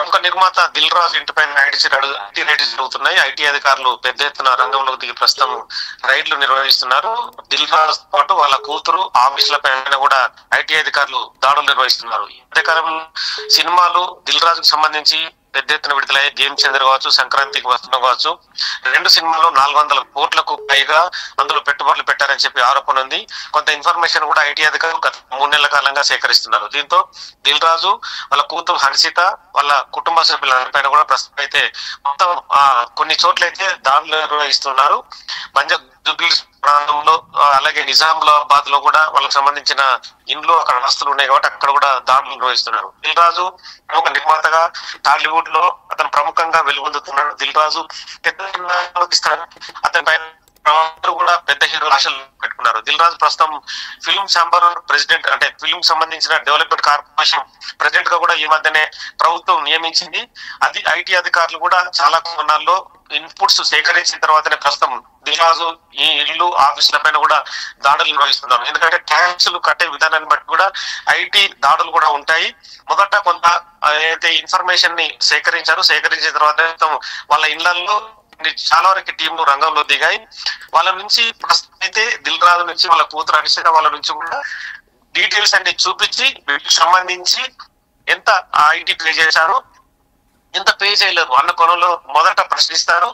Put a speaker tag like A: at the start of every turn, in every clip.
A: ప్రముఖ నిర్మాత దిల్ రాజు ఇంటిపైన ఐటీ రైడ్స్ జరుగుతున్నాయి. ఐటీ అధికారులు పెద్ద ఎత్తున రంగంలోకి దిగి ప్రస్తుతం రైడ్లు నిర్వహిస్తున్నారు. దిల్ రాజు పాటు వాళ్ళ కూతురు ఆఫీసుల పైన కూడా ఐటీ అధికారులు దాడులు నిర్వహిస్తున్నారు. ఈ మధ్యకాలంలో సినిమాలు దిల్ రాజుకు సంబంధించి పెద్ద ఎత్తున విడుదలయ్యే గేమ్ చేంజర్ కావచ్చు, సంక్రాంతికి వస్తున్న కావచ్చు, 2 సినిమాలు 400 కోట్లకు పైగా అందులో పెట్టుబడులు పెట్టారని చెప్పి ఆరోపణ ఉంది. కొంత ఇన్ఫర్మేషన్ కూడా ఐటీ అధికారులు గత 3 నెలల కాలంగా సేకరిస్తున్నారు. దీంతో దిల్ రాజు వాళ్ళ కూతురు హర్షిత వాళ్ళ కుటుంబ సభ్యులపైన కూడా ప్రస్తుతం అయితే మొత్తం కొన్ని చోట్లయితే దాడులు నిర్వహిస్తున్నారు. జూబ్లీహిల్స్ ప్రాంతంలో అలాగే నిజామాబాద్ లో కూడా వాళ్ళకి సంబంధించిన ఇండ్లు అక్కడ ఆస్తులు ఉన్నాయి కాబట్టి అక్కడ కూడా దాడులు నిర్వహిస్తున్నారు. దిల్ రాజు ప్రముఖ నిర్మాతగా టాలీవుడ్ లో అతను ప్రముఖంగా వెలుగొందుతున్నాడు. దిల్ రాజు పెద్ద అతని పైన కూడా పెద్ద హీరో ఆశలు పెట్టుకున్నారు. దిల్ రాజు ప్రస్తుతం ఫిల్మ్ ఛాంబర్ ప్రెసిడెంట్, అంటే ఫిల్మ్ సంబంధించిన డెవలప్మెంట్ కార్పొరేషన్ ప్రెసిడెంట్ గా కూడా ఈ మధ్యనే ప్రభుత్వం నియమించింది. అది ఐటీ అధికారులు కూడా చాలా కొన్నాళ్ళలో ఇన్పుట్స్ సేకరించిన తర్వాతనే ప్రస్తుతం దిల్ రాజు ఈ ఇల్లు ఆఫీసుల పైన కూడా దాడులు నిర్వహిస్తున్నారు. ఎందుకంటే ట్యాక్సులు కట్టే విధానాన్ని బట్టి కూడా ఐటీ దాడులు కూడా ఉంటాయి. మొదట కొంత అయితే ఇన్ఫర్మేషన్ ని సేకరించిన తర్వాత వాళ్ళ ఇళ్లలో చాలా వరకు టీంలు రంగంలో దిగాయి. వాళ్ళ నుంచి ప్రస్తుతం అయితే దిల్ రాజు నుంచి వాళ్ళ కూతురు హర్షిత వాళ్ళ నుంచి కూడా డీటెయిల్స్ అన్ని చూపించి వీటికి సంబంధించి ఎంత ఐటీ పే చేశారు, ఎంత పే చేయలేదు అన్న కోణంలో మొదట ప్రశ్నిస్తారు.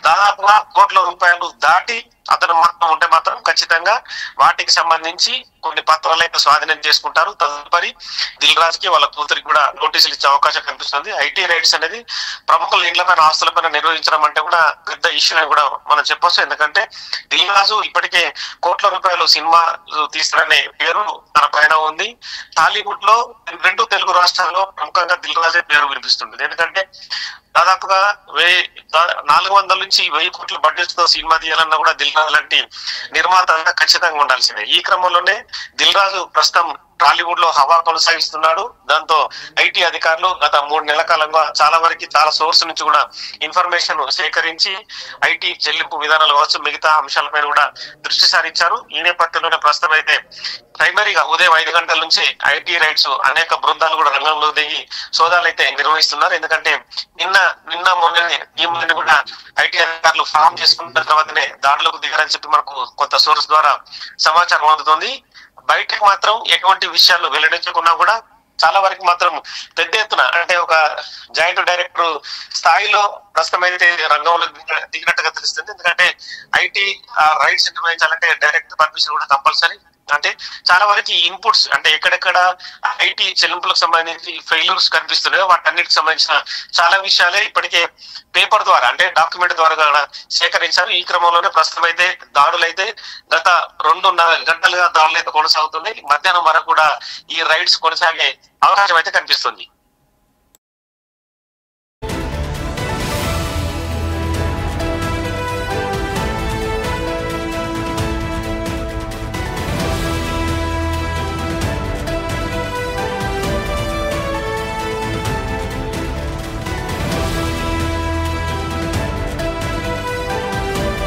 A: దాదాపుగా కోట్ల రూపాయలు దాటి అతను మాత్రం ఉంటే మాత్రం ఖచ్చితంగా వాటికి సంబంధించి కొన్ని పత్రాలు అయితే స్వాధీనం చేసుకుంటారు. తదుపరి దిల్ రాజుకి వాళ్ళ కూతురికి కూడా నోటీసులు ఇచ్చే అవకాశం కనిపిస్తుంది. ఐటీ రైడ్స్ అనేది ప్రముఖుల ఇండ్లపైన ఆస్తులపైన నిర్వహించడం అంటే కూడా పెద్ద ఇష్యూ అని కూడా మనం చెప్పొచ్చు. ఎందుకంటే దిల్ రాజు ఇప్పటికే కోట్ల రూపాయలు సినిమా తీస్తారనే పేరు తన పైన ఉంది. టాలీవుడ్ లో 2 తెలుగు రాష్ట్రాల్లో ప్రముఖంగా దిల్ రాజే పేరు వినిపిస్తుంది. ఎందుకంటే దాదాపుగా 400 నుంచి 1000 కోట్ల బడ్జెట్ తో సినిమా తీయాలన్నా కూడా దిల్ రాజు లాంటి నిర్మాత ఖచ్చితంగా ఉండాల్సిందే. ఈ క్రమంలోనే దిల్ రాజు ప్రస్తుతం టాలీవుడ్ లో హవా కొనసాగిస్తున్నాడు. దాంతో ఐటీ అధికారులు గత 3 నెలల కాలంగా చాలా సోర్స్ నుంచి కూడా ఇన్ఫర్మేషన్ సేకరించి ఐటీ చెల్లింపు విధానాలు కావచ్చు, మిగతా అంశాలపైన కూడా దృష్టి సారించారు. ఈ నేపథ్యంలోనే ప్రస్తుతం అయితే ప్రైమరీగా ఉదయం 5 గంటల నుంచి ఐటీ రైడ్స్ అనేక బృందాలు కూడా రంగంలో దిగి సోదాలు అయితే నిర్వహిస్తున్నారు. ఎందుకంటే నిన్న మొన్ననే ఈ మొన్న కూడా ఐటీ అధికారులు ఫామ్ చేసుకున్న తర్వాతనే దాడులకు దిగారని చెప్పి మనకు కొంత సోర్స్ ద్వారా సమాచారం అందుతుంది. బయటకు మాత్రం ఎటువంటి విషయాలు వెల్లడించకున్నా కూడా చాలా వరకు మాత్రం పెద్ద ఎత్తున, అంటే ఒక జాయింట్ డైరెక్టర్ స్థాయిలో ప్రస్తుతం అయితే రంగంలో దిగినట్టుగా తెలుస్తుంది. ఎందుకంటే ఐటీ రైట్స్ నిర్వహించాలంటే డైరెక్ట్ పర్మిషన్ కూడా కంపల్సరీ. అంటే చాలా వరకు ఇన్పుట్స్, అంటే ఎక్కడెక్కడ ఐటీ చెల్లింపులకు సంబంధించి ఫెయిల్యూర్స్ కనిపిస్తున్నాయో వాటన్నిటికి సంబంధించిన చాలా విషయాలే ఇప్పటికే పేపర్ ద్వారా, అంటే డాక్యుమెంట్ ద్వారా సేకరించారు. ఈ క్రమంలోనే ప్రస్తుతం అయితే దాడులు అయితే గత 2.5 గంటలుగా దాడులు అయితే కొనసాగుతున్నాయి. మధ్యాహ్నం వరకు కూడా ఈ రైడ్స్ కొనసాగే అవకాశం అయితే కనిపిస్తుంది.